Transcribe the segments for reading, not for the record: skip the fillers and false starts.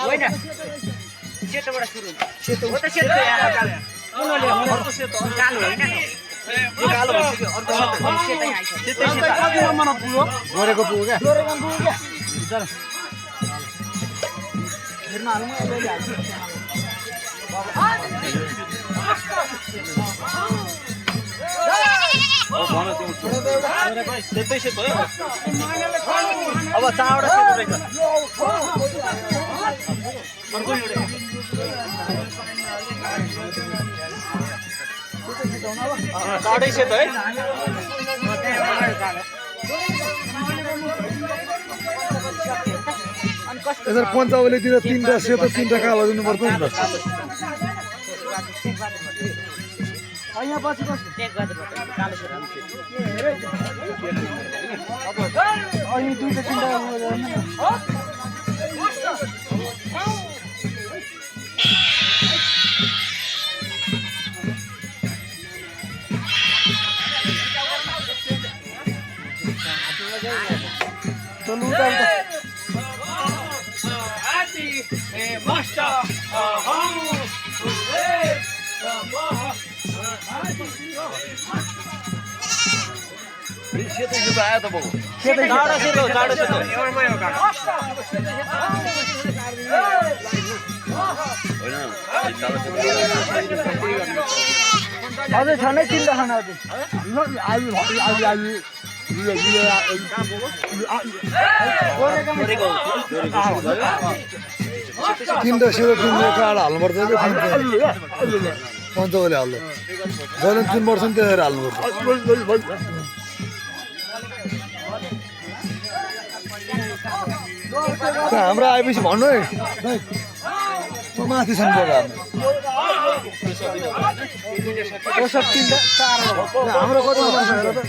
होइन सेतोबाट सुरु हुन्छ सेतो हो त सेतो कुनले अर्को सेतो कालो होइन यो कालो भइसक्यो अर्को सेतो सेतै आइसक्यो सेतै सेतो कति नम्बरमा पुग्यो गोरेको पुग्यो क्या गोरेको पुग्यो क्या चल हेर्न हाल्नु अहिले हाल्छु सेतै सेतो है अब चारवटा सेतो रहेछ अर्को एउटा चारवटै सेतो है यसरी पञ्चावलीतिर 3टा सेतो 3टा कालो दिनुपर्छ नि त यहाँ पछि टेक गर्दै कालो सेतो अनि 2टा 3टा सेतै सेतो आयो त बाबु चारवटा सेतो अझै छ नै 3टा खाना अझै तिनवटा सेतो 3टा कालो हाल्नुपर्छ कि पञ्चावली हाल्नु जहिले 3 वर्ष नि त्यसरी हाल्नुपर्छ हाम्रो आएपछि भन्नु है माथि छन् बगा हाम्रो कति मान्छ हेर त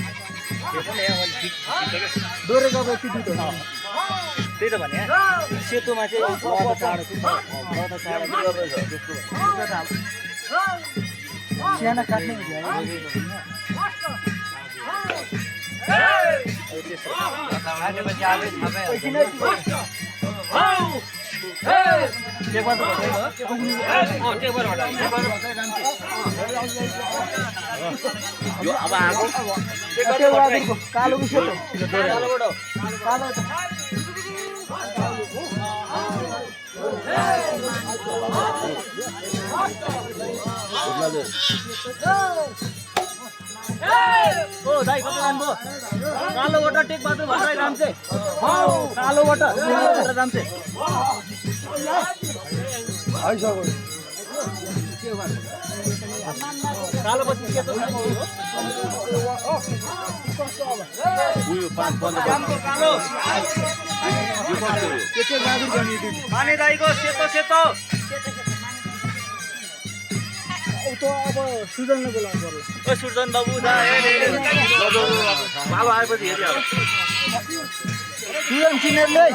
डोरेको यति दुईटा त्यही त भने सेतोमा चाहिँ सानो काट्ने यो अब आगो कालो कि सेतो ओ दाइ कति लानुभयो कालोबाट टेक बहादुर भट्टराई जान्छ कालोबाट जान्छ आइसक्यो कालो पछि सेतो उयो 5 15 कालो के बहादुर गर्ने माने दाइको सेतो सेतो अब सुजनले बोलाउनु पर्यो ओ सुर्जन बाबु दा मालो आएपछि हेरिहाल्नु सुजन चिनेरले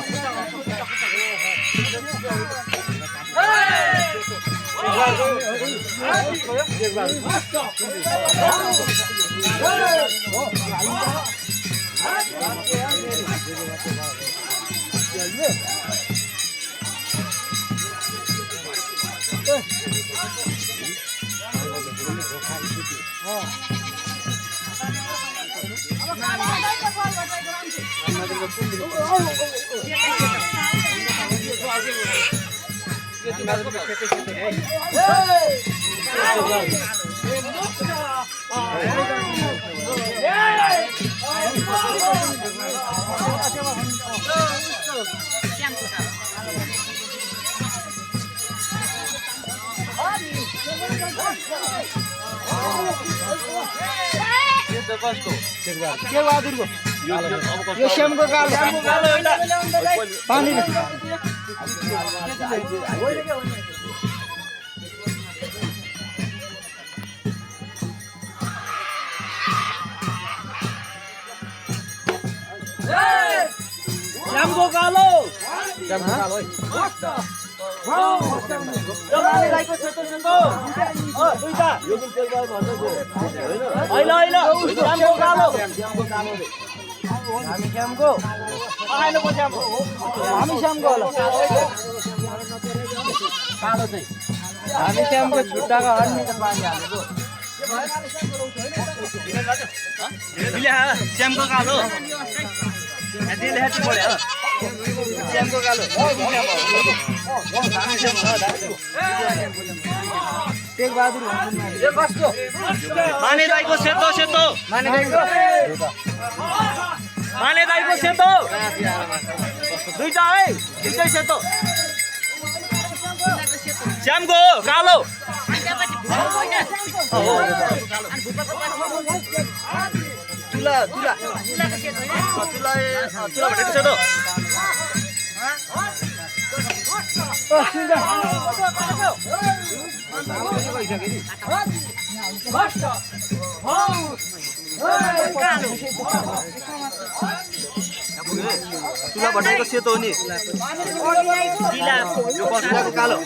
के बहादुरको यो श्यामको कालो पानी श्यामको कालो दुईटा यो जुन तेलबार भन्दै थियो हैन हैन श्यामको कालो हामी श्यामको आइनको श्यामको हामी श्यामको होला कालो चाहिँ हामी श्यामको छुट्टाको अन्य त पानी हालेको श्यामको कालो श्यामको कालो टेक बहादुर यो कसको माने दाइको सेतो सेतो माने दाइको माने दाइको सेतो दुईटा है दुईटै सेतो श्यामको हो कालो तुला तुला तुला भनेको सेतो तुला भटाइको सेतो हो नि यो कसको कालो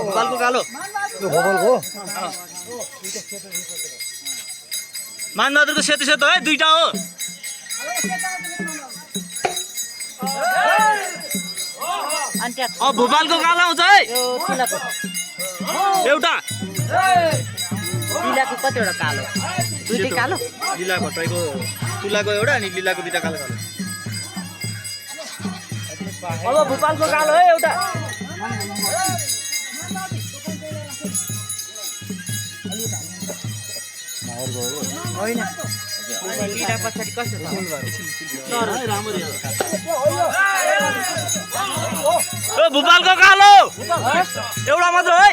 भोपालको कालो यो भोपालको मानबहादुरको सेतो सेतो है दुईटा हो अब भोपालको कालो आउँछ है एउटा लिलाको कतिवटा कालो दुईटै कालो लीला भट्टराईको तुलाको एउटा अनि लीलाको दुईटा कालो कालो अब भोपालको कालो है एउटा होइन लिला पछाडि कस्तो ओ भोपालको कालो एउटा मात्र है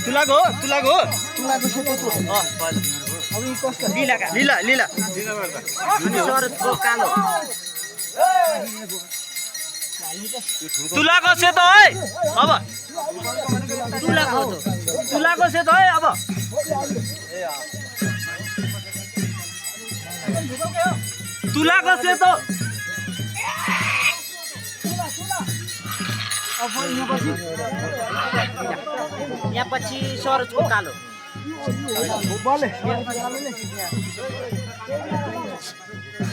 तुलाको हो तुलाको हो लिलाका लीला लीला शरदको कालो तुलाको सेतो है अब तुलाको तुलाको सेतो है अब तुलाको सेतो यहाँ पछि सरोजको कालो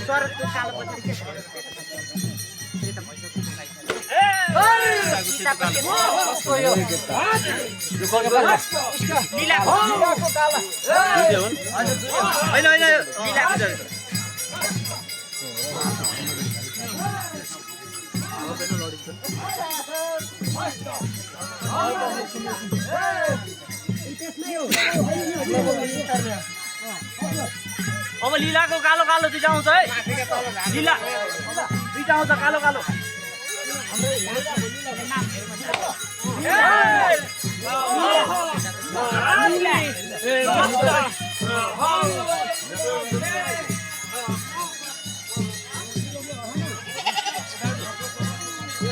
सरोजको कालो पछाडि होइन होइन अब लीलाको कालो कालो दुईटा आउँछ है लीला दुईटा आउँछ कालो कालो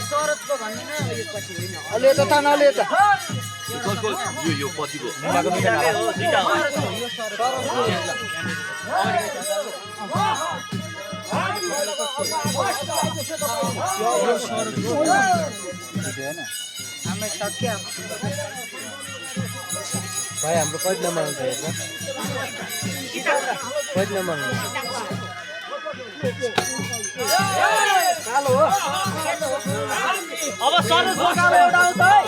सरोजको भन्ने न यो पछि होइन अलि यता तान अलि यता यो पछिको दुईटा हो हामी सक्यो भाइ हाम्रो कति नम्बर हुन्छ हेर्न कति नम्बर हुन्छ अब सरोजको कालो एउटा आउँछ है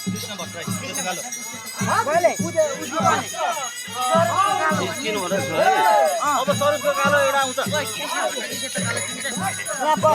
कृष्ण भट्टराई सेतो कालो अब सरोजको कालो एउटा आउँछ